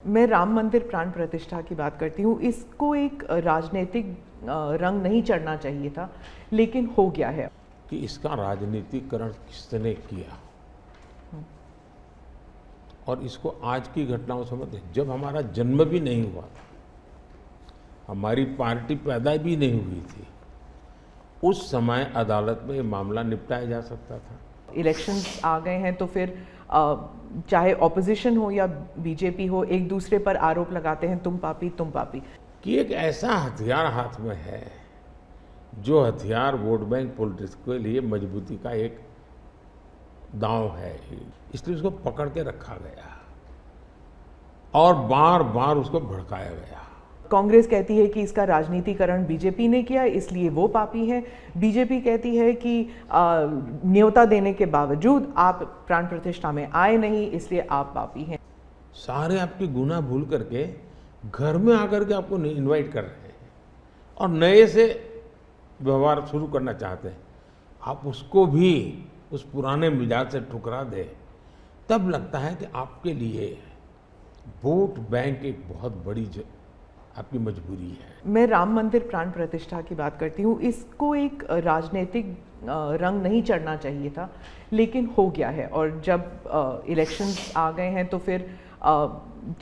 मैं राम मंदिर प्राण प्रतिष्ठा की बात करती हूँ। इसको एक राजनीतिक रंग नहीं चढ़ना चाहिए था, लेकिन हो गया है। कि इसका राजनीतिकरण किसने किया और इसको आज की घटनाओं से मत, जब हमारा जन्म भी नहीं हुआ था, हमारी पार्टी पैदा भी नहीं हुई थी, उस समय अदालत में ये मामला निपटाया जा सकता था। इलेक्शंस आ गए हैं तो फिर चाहे ऑपोजिशन हो या बीजेपी हो, एक दूसरे पर आरोप लगाते हैं, तुम पापी तुम पापी। कि एक ऐसा हथियार हाथ में है जो हथियार वोट बैंक पॉलिटिक्स के लिए मजबूती का एक दांव है, इसलिए उसको पकड़ के रखा गया और बार बार उसको भड़काया गया। कांग्रेस कहती है कि इसका राजनीतिकरण बीजेपी ने किया, इसलिए वो पापी है। बीजेपी कहती है कि न्योता देने के बावजूद आप प्राण प्रतिष्ठा में आए नहीं, इसलिए आप पापी हैं। सारे आपके गुनाह भूल करके घर में आकर के आपको इनवाइट कर रहे हैं और नए से व्यवहार शुरू करना चाहते हैं। आप उसको भी उस पुराने मिजाज से ठुकरा दे, तब लगता है कि आपके लिए वोट बैंक एक बहुत बड़ी आपकी मजबूरी है। मैं राम मंदिर प्राण प्रतिष्ठा की बात करती हूँ। इसको एक राजनीतिक रंग नहीं चढ़ना चाहिए था, लेकिन हो गया है। और जब इलेक्शंस आ गए हैं तो फिर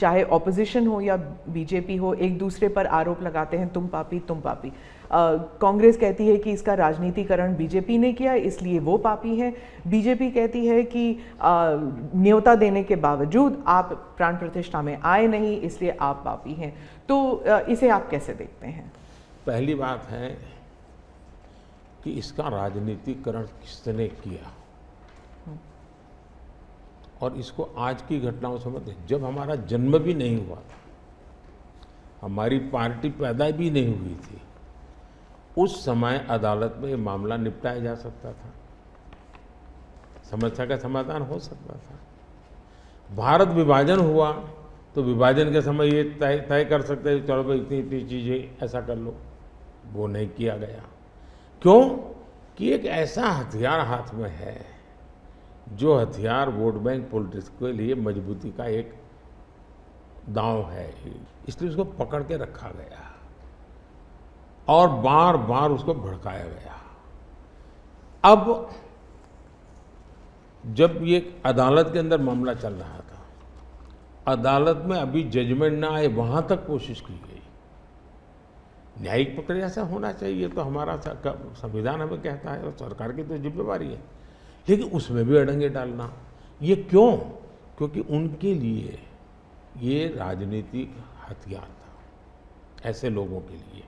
चाहे ऑपोजिशन हो या बीजेपी हो, एक दूसरे पर आरोप लगाते हैं, तुम पापी तुम पापी। कांग्रेस कहती है कि इसका राजनीतिकरण बीजेपी ने किया, इसलिए वो पापी है। बीजेपी कहती है कि न्योता देने के बावजूद आप प्राण प्रतिष्ठा में आए नहीं, इसलिए आप पापी हैं। तो इसे आप कैसे देखते हैं? पहली बात है कि इसका राजनीतिकरण किसने किया और इसको आज की घटनाओं से मत, जब हमारा जन्म भी नहीं हुआ था, हमारी पार्टी पैदा भी नहीं हुई थी, उस समय अदालत में ये मामला निपटाया जा सकता था, समस्या का समाधान हो सकता था। भारत विभाजन हुआ तो विभाजन के समय ये तय कर सकते हैं, चलो भाई इतनी इतनी चीज़ें ऐसा कर लो, वो नहीं किया गया। क्यों? कि एक ऐसा हथियार हाथ में है जो हथियार वोट बैंक पॉलिटिक्स के लिए मजबूती का एक दांव है, इसलिए उसको पकड़ के रखा गया और बार बार उसको भड़काया गया। अब जब ये अदालत के अंदर मामला चल रहा था, अदालत में अभी जजमेंट ना आए वहां तक कोशिश की गई। न्यायिक प्रक्रिया से होना चाहिए, तो हमारा संविधान हमें कहता है और सरकार की तो जिम्मेवारी है, लेकिन उसमें भी अड़ंगे डालना, ये क्यों? क्योंकि उनके लिए ये राजनीतिक हथियार था, ऐसे लोगों के लिए।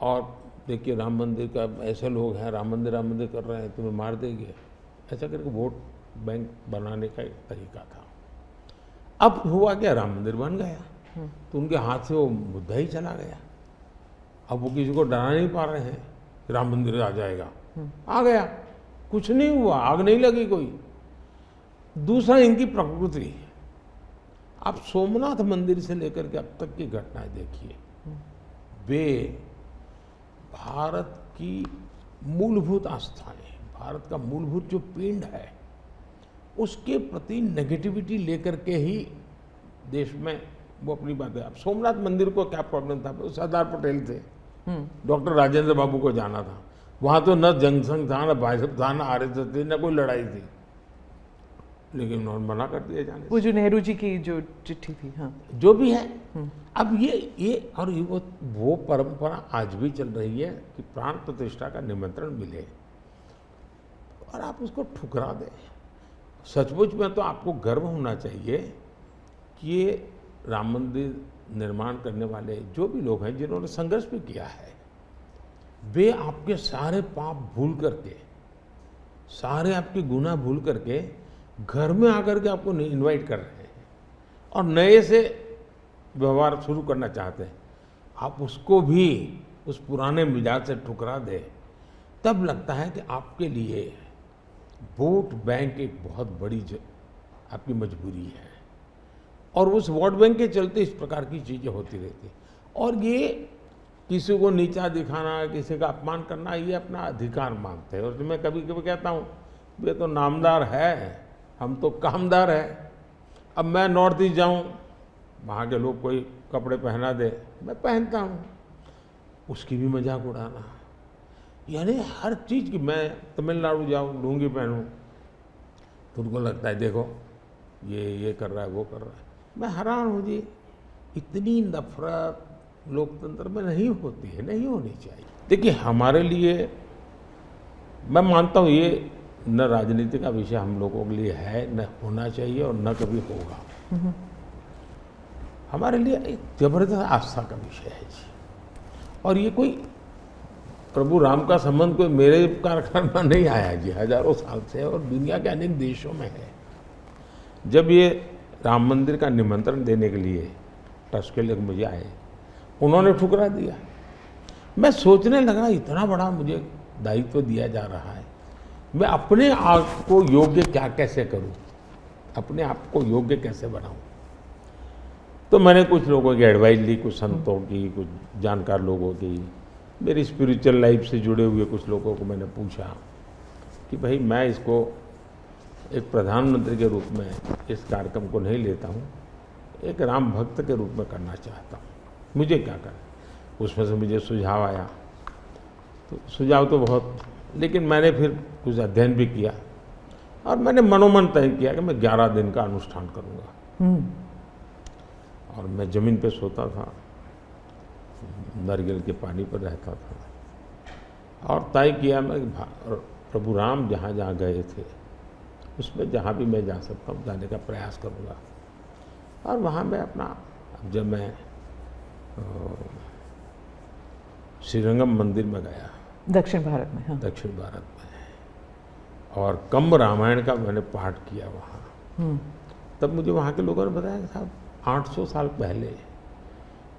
और देखिए राम मंदिर का, ऐसे लोग हैं राम मंदिर कर रहे हैं, तुम्हें मार देंगे, ऐसा करके वोट बैंक बनाने का एक तरीका था। अब हुआ क्या, राम मंदिर बन गया तो उनके हाथ से वो मुद्दा ही चला गया। अब वो किसी को डरा नहीं पा रहे हैं, राम मंदिर आ जाएगा, आ गया, कुछ नहीं हुआ, आग नहीं लगी कोई। दूसरा, इनकी प्रकृति, आप सोमनाथ मंदिर से लेकर के अब तक की घटनाएं देखिए, वे भारत की मूलभूत आस्थाएं, भारत का मूलभूत जो पिंड है, उसके प्रति नेगेटिविटी लेकर के ही देश में वो अपनी बात है। अब सोमनाथ मंदिर को क्या प्रॉब्लम था? सरदार पटेल थे, डॉक्टर राजेंद्र बाबू को जाना था, वहां तो न जनसंघ था, न भाजपा था, न आरएसएस थी, न कोई लड़ाई थी, लेकिन उन्होंने मना कर दिया जाने। वो जो नेहरू जी की जो चिट्ठी थी, हाँ, जो भी है। अब ये और वो परंपरा आज भी चल रही है कि प्राण प्रतिष्ठा का निमंत्रण मिले और आप उसको ठुकरा दें। सचमुच में तो आपको गर्व होना चाहिए कि ये राम मंदिर निर्माण करने वाले जो भी लोग हैं, जिन्होंने संघर्ष भी किया है, वे आपके सारे पाप भूल करके, सारे आपके गुनाह भूल करके घर में आकर के आपको इनवाइट कर रहे हैं और नए से व्यवहार शुरू करना चाहते हैं। आप उसको भी उस पुराने मिजाज से ठुकरा दे, तब लगता है कि आपके लिए वोट बैंक एक बहुत बड़ी आपकी मजबूरी है और उस वोट बैंक के चलते इस प्रकार की चीज़ें होती रहती। और ये किसी को नीचा दिखाना, किसी का अपमान करना, ये अपना अधिकार मानते हैं। और मैं कभी कभी कहता हूँ, ये तो नामदार है, हम तो कामदार है। अब मैं नॉर्थ ईस्ट जाऊँ, वहाँ के लोग कोई कपड़े पहना दे, मैं पहनता हूँ, उसकी भी मजाक उड़ाना। यानी हर चीज़ की, मैं तमिलनाडु जाऊँ लुंगी पहनूँ तो उनको लगता है देखो ये कर रहा है, वो कर रहा है। मैं हैरान हूँ जी, इतनी नफरत लोकतंत्र में नहीं होती है, नहीं होनी चाहिए। देखिए हमारे लिए, मैं मानता हूँ ये न राजनीति का विषय हम लोगों के लिए है, न होना चाहिए और न कभी होगा। हमारे लिए एक जबरदस्त आस्था का विषय है जी। और ये कोई प्रभु राम का संबंध कोई मेरे कारखाने में नहीं आया जी, हजारों साल से, और दुनिया के अनेक देशों में है। जब ये राम मंदिर का निमंत्रण देने के लिए ट्रस्ट के लोग मुझे आए, उन्होंने ठुकरा दिया। मैं सोचने लगा इतना बड़ा मुझे दायित्व दिया जा रहा है, मैं अपने आप को योग्य क्या कैसे करूं, अपने आप को योग्य कैसे बनाऊं। तो मैंने कुछ लोगों की एडवाइस ली, कुछ संतों की, कुछ जानकार लोगों की, मेरी स्पिरिचुअल लाइफ से जुड़े हुए कुछ लोगों को मैंने पूछा कि भाई मैं इसको एक प्रधानमंत्री के रूप में इस कार्यक्रम को नहीं लेता हूँ, एक राम भक्त के रूप में करना चाहता हूँ, मुझे क्या करना। उसमें से मुझे सुझाव आया, तो सुझाव तो बहुत, लेकिन मैंने फिर कुछ अध्ययन भी किया और मैंने मनोमन तय किया कि मैं 11 दिन का अनुष्ठान करूँगा। और मैं ज़मीन पे सोता था, नारियल के पानी पर रहता था, और तय किया मैं प्रभु राम जहाँ जहाँ गए थे उसमें जहाँ भी मैं जा सकता हूँ जाने का प्रयास करूँगा। और वहाँ मैं अपना, जब मैं श्रीरंगम मंदिर में गया, दक्षिण भारत में, हाँ, दक्षिण भारत में, और कम्ब रामायण का मैंने पाठ किया वहाँ, तब मुझे वहाँ के लोगों ने बताया कि साहब 800 साल पहले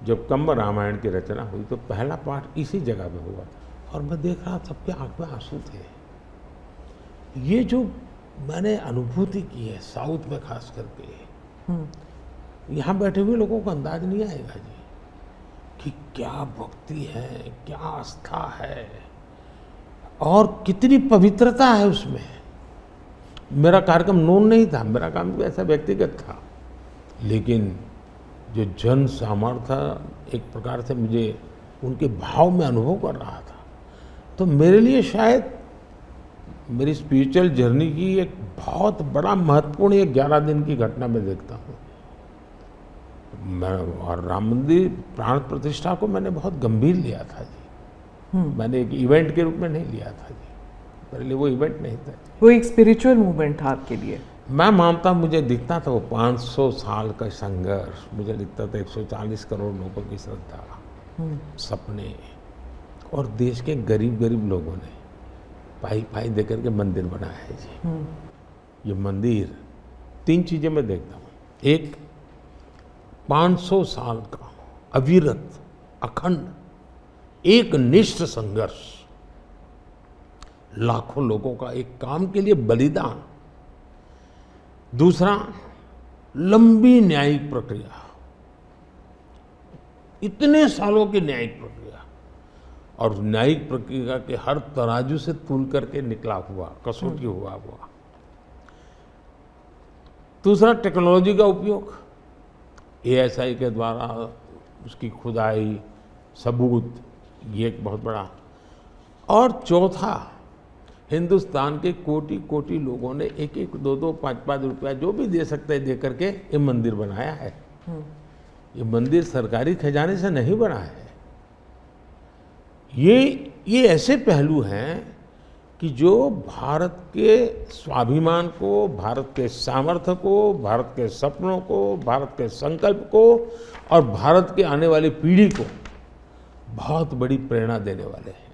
जब कम्ब रामायण की रचना हुई तो पहला पाठ इसी जगह पे हुआ था। और मैं देख रहा, सबके आंख में आंसू थे। ये जो मैंने अनुभूति की है साउथ में खास करके, यहाँ बैठे हुए लोगों को अंदाज नहीं आएगा जी कि क्या भक्ति है, क्या आस्था है और कितनी पवित्रता है उसमें। मेरा कार्यक्रम नोन नहीं था, मेरा काम ऐसा व्यक्तिगत था, लेकिन जो जन सामर्थ्य एक प्रकार से मुझे उनके भाव में अनुभव कर रहा था, तो मेरे लिए शायद मेरी स्पिरिचुअल जर्नी की एक बहुत बड़ा महत्वपूर्ण एक 11 दिन की घटना मैं देखता हूँ। मैं और राम मंदिर प्राण प्रतिष्ठा को मैंने बहुत गंभीर लिया था जी। मैंने एक इवेंट के रूप में नहीं लिया था जी, मेरे लिए वो इवेंट नहीं था। वो एक स्पिरिचुअल मूवमेंट था आपके लिए? मैं मानता, मुझे दिखता था वो 500 साल का संघर्ष, मुझे दिखता था 140 करोड़ लोगों की श्रद्धा, सपने, और देश के गरीब गरीब लोगों ने पाई पाई दे करके मंदिर बनाया है जी। ये मंदिर 3 चीज़ें मैं देखता हूँ। एक, 500 साल का अविरत अखंड एक निष्ठ संघर्ष, लाखों लोगों का एक काम के लिए बलिदान। दूसरा, लंबी न्यायिक प्रक्रिया, इतने सालों की न्यायिक प्रक्रिया, और न्यायिक प्रक्रिया के हर तराजू से तूल करके निकला हुआ, कसौटी हुआ। दूसरा, टेक्नोलॉजी का उपयोग, ASI के द्वारा उसकी खुदाई, सबूत, ये एक बहुत बड़ा। और चौथा, हिंदुस्तान के कोटि कोटि लोगों ने 1-1, 2-2, 5-5 रुपया जो भी दे सकते हैं दे करके ये मंदिर बनाया है। ये मंदिर सरकारी खजाने से नहीं बना है। ये ऐसे पहलू हैं कि जो भारत के स्वाभिमान को, भारत के सामर्थ्य को, भारत के सपनों को, भारत के संकल्प को और भारत के आने वाली पीढ़ी को बहुत बड़ी प्रेरणा देने वाले हैं।